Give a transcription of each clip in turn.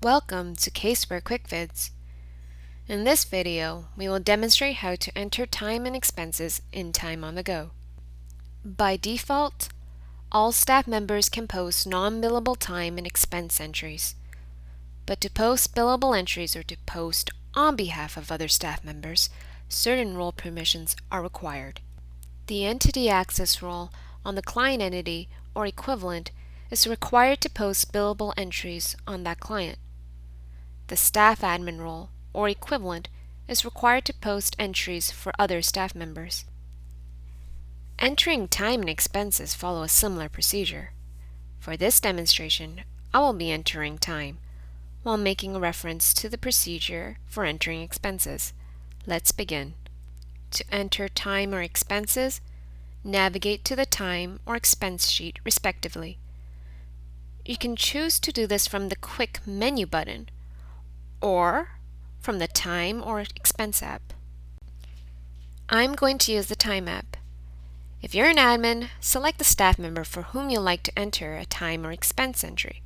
Welcome to CaseWare QuickVids. In this video, we will demonstrate how to enter time and expenses in Time on the Go. By default, all staff members can post non-billable time and expense entries. But to post billable entries or to post on behalf of other staff members, certain role permissions are required. The entity access role on the client entity or equivalent is required to post billable entries on that client. The staff admin role, or equivalent, is required to post entries for other staff members. Entering time and expenses follow a similar procedure. For this demonstration, I will be entering time, while making a reference to the procedure for entering expenses. Let's begin. To enter time or expenses, navigate to the time or expense sheet respectively. You can choose to do this from the Quick Menu button, or from the Time or Expense app. I'm going to use the Time app. If you're an admin, select the staff member for whom you'd like to enter a time or expense entry.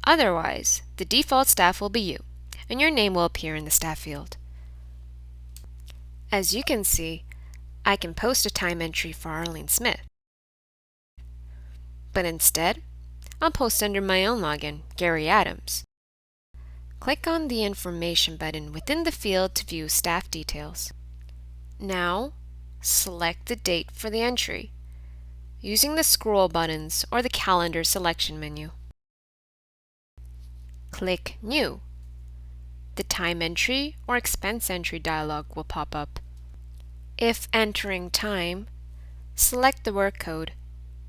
Otherwise, the default staff will be you, and your name will appear in the staff field. As you can see, I can post a time entry for Arlene Smith. But instead, I'll post under my own login, Gary Adams. Click on the Information button within the field to view staff details. Now, select the date for the entry, using the scroll buttons or the Calendar selection menu. Click New. The Time Entry or Expense Entry dialog will pop up. If entering time, select the work code.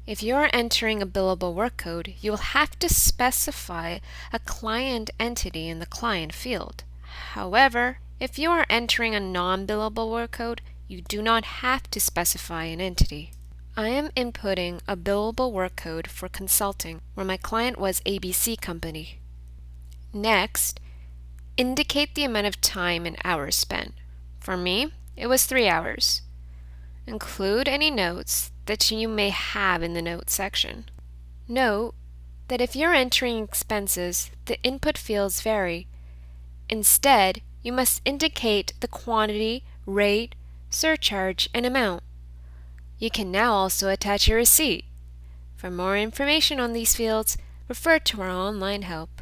If you are entering a billable work code, you will have to specify a client entity in the client field. However, if you are entering a non-billable work code, you do not have to specify an entity. I am inputting a billable work code for consulting, where my client was ABC Company. Next, indicate the amount of time and hours spent. For me, it was 3 hours. Include any notes that you may have in the Notes section. Note that if you're entering expenses, the input fields vary. Instead, you must indicate the quantity, rate, surcharge, and amount. You can now also attach a receipt. For more information on these fields, refer to our online help.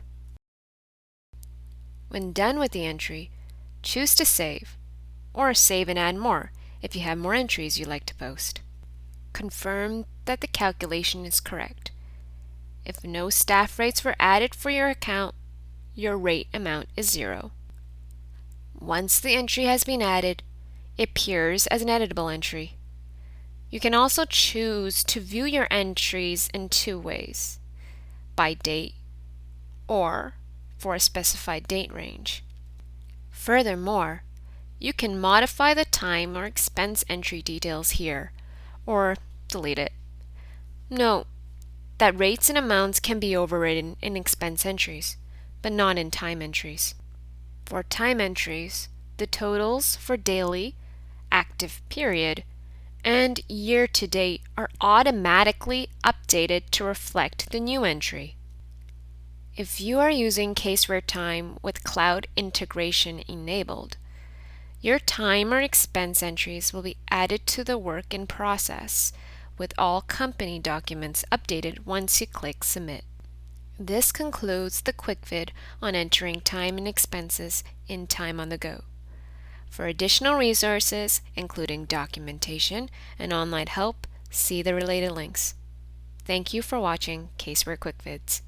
When done with the entry, choose to save, or save and add more if you have more entries you'd like to post. Confirm that the calculation is correct. If no staff rates were added for your account, your rate amount is 0. Once the entry has been added, it appears as an editable entry. You can also choose to view your entries in 2 ways: by date or for a specified date range. Furthermore, you can modify the time or expense entry details here, or delete it. Note that rates and amounts can be overridden in expense entries, but not in time entries. For time entries, the totals for daily, active period, and year to date are automatically updated to reflect the new entry. If you are using CaseWare Time with cloud integration enabled, your time or expense entries will be added to the work in process, with all company documents updated once you click Submit. This concludes the QuickVid on entering time and expenses in Time on the Go. For additional resources, including documentation and online help, see the related links. Thank you for watching CaseWare QuickVids.